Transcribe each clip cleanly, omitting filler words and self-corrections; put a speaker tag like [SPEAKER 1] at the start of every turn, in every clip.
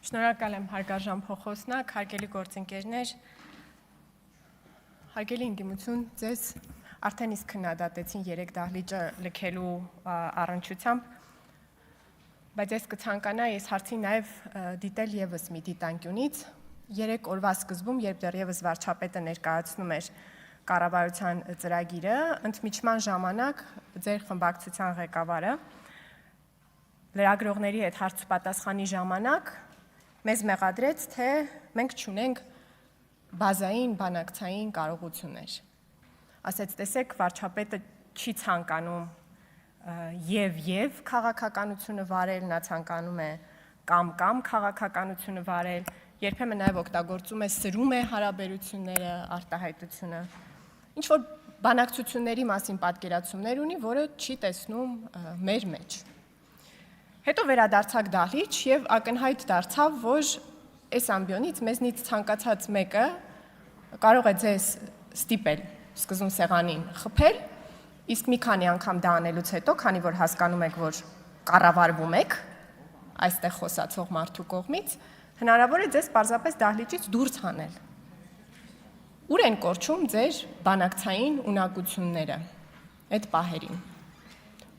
[SPEAKER 1] Շնորհակալ եմ հարգարժան փոխոսնակ, հարգելի գործընկերներ, հարգելի ընդդիմություն, ձեզ արդեն իսկ քննադատեցին 3 դահլիճը լքելու առնչությամբ, բայց ես կցանկանայի այս հարցին նաև դիտել եւս մի դիտանկյունից 3 օրվա սկզբում, երբ դեռևս վարչապետը ներկայացնում էր կառավարության ծրագիրը, ընդմիջման ժամանակ ձեր խմբակցության ղեկավարը լրագրողների հետ հարցպատասխանի ժամանակ մեզ մեղադրեց, թե մենք չունենք բազային բանակցային կարողություններ։ Ասեց, տեսեք, վարչապետը չի ցանկանում եւ քաղաքականությունը վարել, նա ցանկանում է կամ քաղաքականությունը վարել, երբեմն նաև օգտագործում է, սրում է հարաբերությունները, արտահայտությունը, ինչ որ բանակցությունների մասին պատկերացումներ ունի, որը չի տեսնում մեր մեջ։ Հետո վերադարձակ դահլիճ եւ ակնհայտ դարձավ, որ այս ամբիոնից մեզնից ցանկացած մեկը կարող է ձեզ ստիպել սկզբում սեղանին խփել, իսկ մի քանի անգամ դա անելուց հետո, քանի որ հասկանում եք, որ կառավարվում եք այստեղ խոսացող մարդու կողմից, հնարավոր է ձեզ պարզապես դահլիճից դուրս հանել։ Ուր են կորչում ձեր բանակցային ունակությունները այդ պահերին։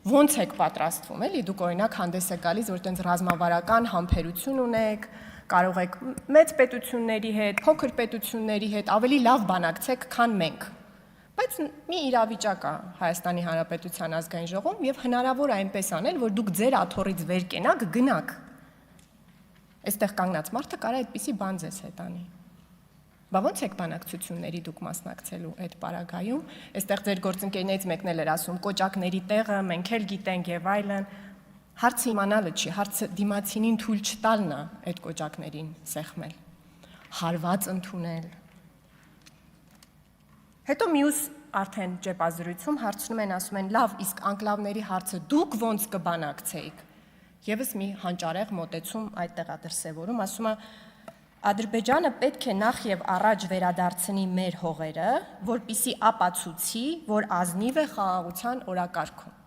[SPEAKER 1] Ոնց եք պատրաստվում, էլի, դուք օրինակ հանդես եք գալիս, որ տենց ռազմավարական համբերություն ունեք, կարող եք մեծ պետությունների հետ, փոքր պետությունների հետ ավելի լավ բանակցեք, քան մենք։ Բայց մի իրավիճակ է Հայաստանի Հանրապետության ազգային ժողովում եւ հնարավոր է այնպես անել, որ դուք ձեր աթոռից վեր կենաք, գնաք։ Այստեղ կանգնած մարդը կարա այդպիսի բան ձեզ հետ անի։ Բա ո՞նց եք բանակցությունների դուք մասնակցելու այդ պարագայում, այստեղ ձեր գործընկերներից մեկն էլ էր ասում, կոճակների տեղը մենք էլ գիտենք եւ այլն, հարցը իմանալը չի, հարցը դիմացինին թույլ չտալն է այդ կոճակներին սեղմել, հարված ընդունել։ Հետո մյուս արդեն ճեպազրույցում հարցնում են, ասում են, լավ, իսկ անկլավների հարցը դուք ո՞նց կբանակցեիք։ Եվս մի հանճարեղ մոտեցում այդտեղ է դրսևորում, ասում է Ադրբեջանը պետք է նախ եւ առաջ վերադարձնի մեր հողերը, որպիսի ապացուցի, որ ազնիվ է խաղաղության օրակարգում։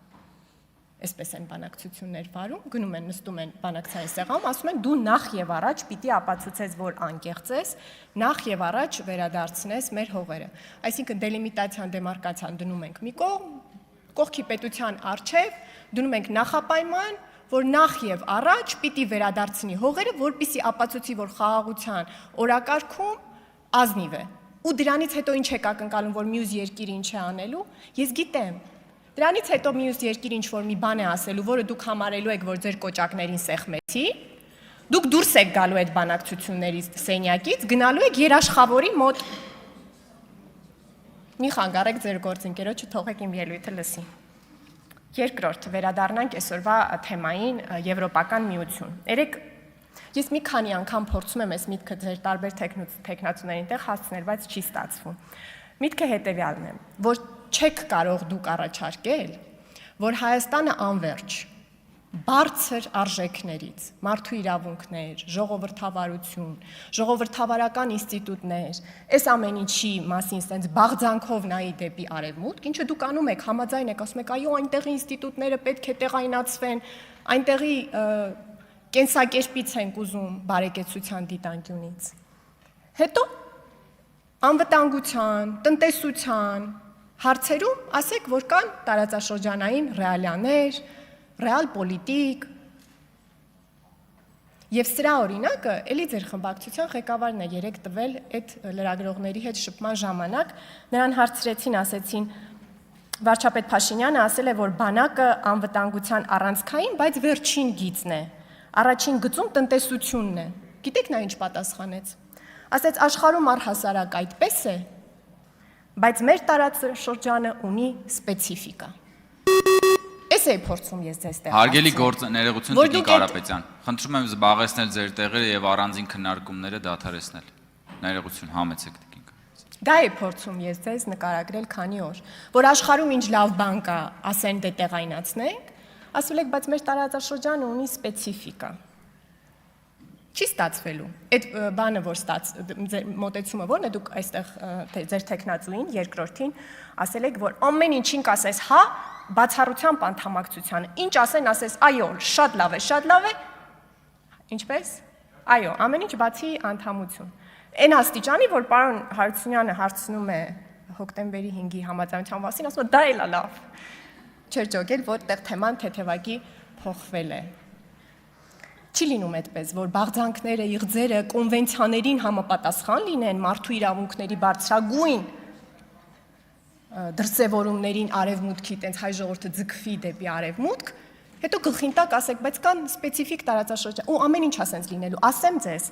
[SPEAKER 1] Այսպես են բանակցություններ վարում, գնում են, նստում են բանակցային սեղանում, ասում են դու նախ եւ առաջ պիտի ապացուցես, որ անկեղծ ես, նախ եւ առաջ վերադարձնես մեր հողերը։ Այսինքն դելիմիտացիան, դեմարկացիան դնում ենք մի կողմ, կողքի պետության առջև դնում ենք նախապայման, որ նախ եւ առաջ պիտի վերադարձնի հողերը, որպիսի ապացուցի, որ խաղաղության օրակարգում ազնիվ է։ Ու դրանից հետո ինչ եք ակնկալում, որ մյուս երկիրը ինչ է անելու։ Ես գիտեմ։ Դրանից հետո մյուս երկիրը ինչ որ մի բան է ասելու, որը դուք համարելու եք, որ ձեր կոճակներին սեղմեցի։ Դուք դուրս եք գալու այդ բանակցությունների սենյակից, գնալու եք երաշխավորի մոտ։ Մի խանգարեք ձեր գործընկերոջը, թողեք իմ ելույթը լսի։ Երկրորդ, վերադառնանք այսօրվա թեմային Եվրոպական միություն։ Երեք ես մի քանի անգամ փորձում եմ այս միտքը ձեր տարբեր տեխնացուներին տեղ հասցնել, բայց չի ստացվում։ Միտքը հետևյալն է, որ չեք կարող դուք առաջարկել, որ Հայաստանը անվերջ բարձր արժեքներից, մարդու իրավունքներ, ժողովրդավարություն, ժողովրդավարական ինստիտուտներ, այս ամեն ինչի մասին սենց բաղձանքով նայի դեպի արևմուտք, ինչը դուք անում եք, համաձայն եք, ասում եք, այո, այնտեղի ինստիտուտները պետք է տեղայնացվեն, այնտեղի կենսակերպից ենք ուզում բարեկեցության դիտանկյունից։ Հետո անվտանգության, տնտեսության հարցերում ասեք, որ կան տարածաշրջանային ռեալիաներ, ռեալ պոլիտիկ, եւ սրա օրինակը էլի ձեր խմբակցության ղեկավարն է երեք տվել այդ լրագրողների հետ շփման ժամանակ, նրան հարցրեցին, ասեցին, վարչապետ Փաշինյանը ասել է, որ բանակը անվտանգության առանցքային, բայց վերջին գիծն է, առաջին գծում տնտեսությունն է, գիտեք նա ինչ պատասխանեց, ասեց աշխարհում առհասարակ այդպես է, բայց մեր տարածաշրջանը ունի սպეციფիկա։ Ես էի փորձում ես ձեզ տեղ։
[SPEAKER 2] Հարգելի ներողություն Տիկին Կարապետյան, խնդրում եմ զբաղեցնել ձեր տեղերը եւ առանձին քննարկումները դադարեցնել։ Ներողություն, համեցեք Տիկին Կարապետյան։
[SPEAKER 1] Դա էի փորձում ես ձեզ նկարագրել քանի օր, որ աշխարհում ինչ լավ բան կա, ասեն դե տեղայնացնենք, ասում եք, բայց մեր տարածաշրջանը ունի սպეციფիկա։ Չի ստացվելու։ Այդ բանը, որ մոտեցումը որն է, դուք այստեղ ձեր տեխնացուին, երկրորդին, ասել եք, որ ամեն ինչին կասես հա, բացառությամբ անդամակցությանը, ինչ ասեն, ասես այո, շատ լավ է, ինչպես։ Այո, ամեն ինչ բացի անդամություն։ Այն աստիճանի, որ պարոն Հարությունյանը հարցնում է հոկտեմբերի 5-ի համաձայնության մասին, ասում է դա էլ է լավ։ Չէր ջոգել, որտեղ թեման թեթևակի փոխվել է։ Չի լինում այդպես, որ բաղձանքները, իղձերը կոնվենցիաներին համապատասխան լինեն, մարդու իրավունքների բարձրագույն դրսևորումներին արևմուտքի տենց հայ ժողովուրդը ձգվի դեպի արևմուտք, հետո գլխին տակ ասեք, բայց կան սպეციფիկ տարածաշրջան, ու ամեն ինչ ասենց լինելու։ Ասեմ ձեզ,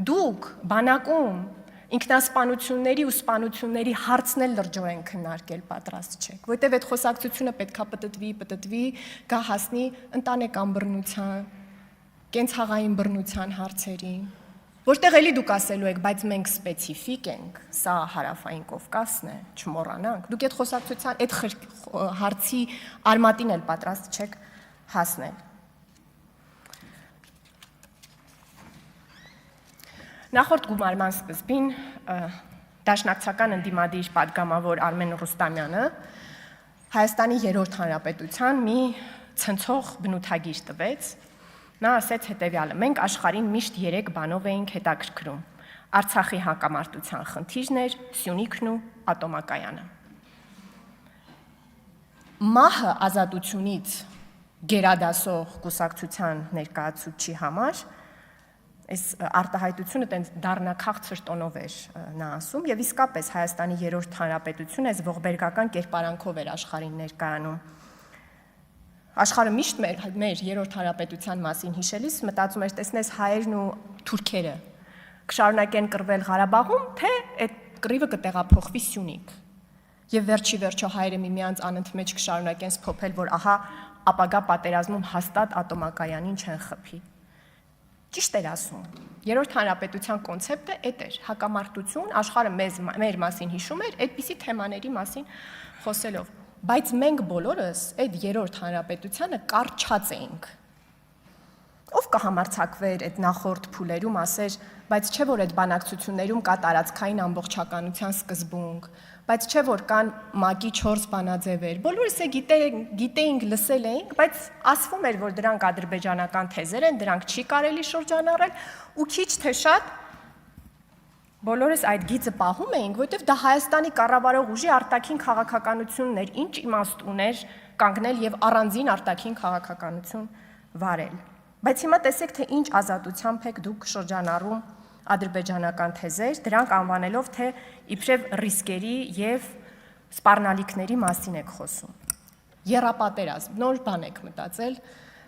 [SPEAKER 1] դուք բանակում ինքնասպանությունների ու սպանությունների հարցն էլ լրջորեն քննարկել պատրաստ չեք, որտեղ այդ խոսակցությունը պետքա պտտվի, գա հասնի ընտանեկան բռնության, կենցաղային բռնության հարցերին, որտեղ էլի դուք ասելու եք, բայց մենք սպეციფիկ ենք, սա հարավային Կովկասն է, չմոռանանք, դուք այդ խոսակցության, այդ հարցի արմատին էլ պատրաստ չեք հասնել։ Նախորդ գումարման սկզբին դաշնակցական ընդդիմադիր պատգամավոր Արմեն Ռուստամյանը Հայաստանի երրորդ հանրապետության մի ցնցող բնութագիր տվեց։ Նա ասեց հետևյալը. մենք աշխարհին միշտ 3 բանով էինք հետաքրքրում. Արցախի հակամարտության խնդիրն էր, Սյունիքն ու ատոմակայանը։ Մահը ազատությունից գերադասող կուսակցության ներկայացուցիչի համար այս արտահայտությունը տենց դառնաքաղցր տոնով էր նա ասում եւ իսկապես Հայաստանի երրորդ հանրապետությունը այս ողբերգական կերպարանքով էր աշխարհին ներկայանում։ Աշխարհը միշտ մեր երրորդ հանրապետության մասին հիշելիս մտածում էր, տեսնես հայերն ու թուրքերը կշարունակեն կռվել Ղարաբաղում, թե այդ կռիվը կտեղափոխվի Սյունիք։ Եվ վերջի վերջո հայերը միմյանց անընդմեջ կշարունակեն սփոփել, որ ահա ապագա պատերազմում հաստատ ատոմակայանին չեն խփի։ Ճիշտ էր ասում։ Երրորդ հանրապետության կոնցեպտը այդ էր, հակամարտություն, աշխարհը մեր մասին հիշում էր այդպիսի թեմաների մասին խոսելով, բայց մենք բոլորս այդ երրորդ հանրապետությանը կարճած էինք։ Ով կհամարձակվեր այդ նախորդ փուլերում ասեր, բայց չէ որ այդ բանակցություններում կա տարածքային ամբողջականության սկզբունք, բայց չէ որ կան ՄԱԿ-ի 4 բանաձևեր։ Բոլորս է գիտեինք, լսել էինք, բայց ասվում էր, որ դրանք ադրբեջանական թեզեր են, դրանք չի կարելի շրջանառել, ու քիչ թե շատ բոլորս այդ գիծը պահում էինք, որովհետև դա Հայաստանի կառավարող ուժի արտաքին քաղաքականությունն էր, ինչ իմաստ ուներ կանգնել եւ առանձին արտաքին քաղաքականություն վարել։ Բայց հիմա տեսեք, թե ինչ ազատությամբ եք դուք շրջանառում ադրբեջանական թեզեր, դրանք անվանելով, թե իբրև ռիսկերի եւ սպառնալիքների մասին եք խոսում։ Եռապատերազմ, նոր բան եք մտածել,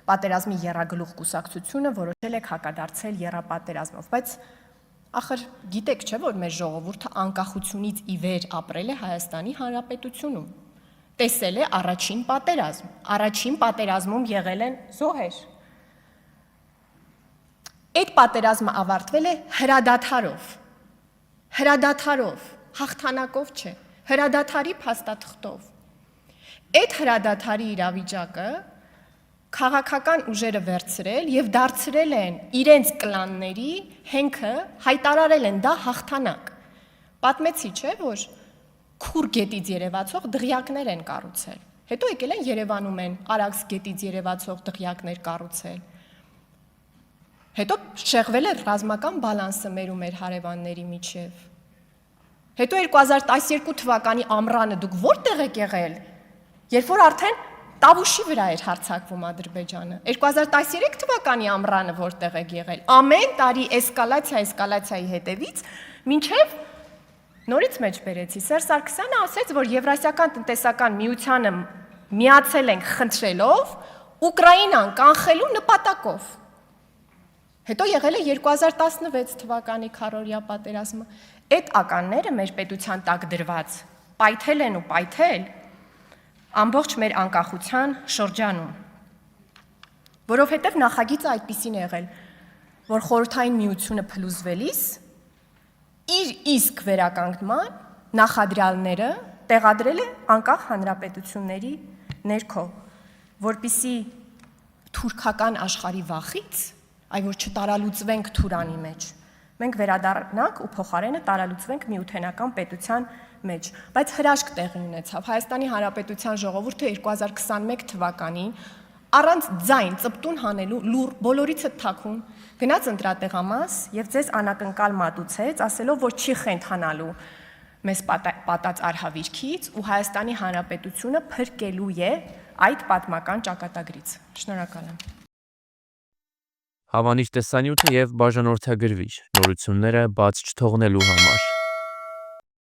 [SPEAKER 1] պատերազմի եռագլուխ կուսակցությունը որոշել եք հակադարձել եռապատերազմով, բայց ախր գիտեք չէ, որ մեր ժողովուրդը անկախությունից ի վեր ապրել է Հայաստանի Հանրապետությունում, տեսել է առաջին պատերազմ, առաջին պատերազմում եղել են զոհեր։ Այդ պատերազմը ավարտվել է հրադադարով, հաղթանակով չէ, հրադադարի փաստաթղթով։ Այդ հրադադարի իրավիճակը քաղաքական ուժերը վերցրել եւ դարձրել են իրենց կլանների հենքը, հայտարարել են դա հաղթանակ։ Պատմեցի, չէ, որ Քուր գետից երևացող դղյակներ են կառուցել։ Հետո եկել են Երևանում են Արաքս գետից երևացող դղյակներ կառուցել։ Հետո շեղվել է ռազմական բալանսը մեր ու մեր հարևանների միջև։ Հետո 2012 թվականի ամռանը դուք որտեղ եք եղել, երբ որ արդեն Տավուշի վրա էր հարձակվում Ադրբեջանը։ 2013 թվականի ամռանը որտեղ եք եղել։ Ամեն տարի էսկալացիայի հետևից մինչև նորից մեջ բերեցի։ Սերժ Սարգսյանը ասեց, որ Եվրասիական տնտեսական միությանը միացել ենք խնդրելով Ուկրաինան կանխելու նպատակով։ Հետո եղել է 2016 թվականի քառորյա պատերազմը։ Այդ ականները մեր պետության տակ դրված պայթել են ու պայթել ամբողջ մեր անկախության շրջանում, որովհետև նախագիծը այդպիսին է եղել, որ խորհրդային միությունը փլուզվելիս իր իսկ վերականգնման նախադրյալները տեղադրել է անկախ հանրապետությունների ներքո, որպիսի թուրքական աշխարհի վախից, այ որ չտարալուծվենք Թուրանի մեջ, մենք վերադառնանք ու փոխարենը տարալուծվենք միութենական պետության մեջ, բայց հրաշք տեղի ունեցավ։ Հայաստանի Հանրապետության ժողովուրդը 2021 թվականին առանց ձայն ծպտուն հանելու լուր բոլորիցը թաքուն գնաց ընտրատեղամաս եւ ձեզ անակնկալ մատուցեց, ասելով, որ չի խենթանալու մեզ պատած արհավիրքից ու Հայաստանի Հանրապետությունը փրկելու է այդ պատմական ճակատագրից։ Շնորհակալ եմ։
[SPEAKER 3] Հավանիր տեսանյութը եւ բաժանորդագրվիր նորությունները բաց չթողնելու համար։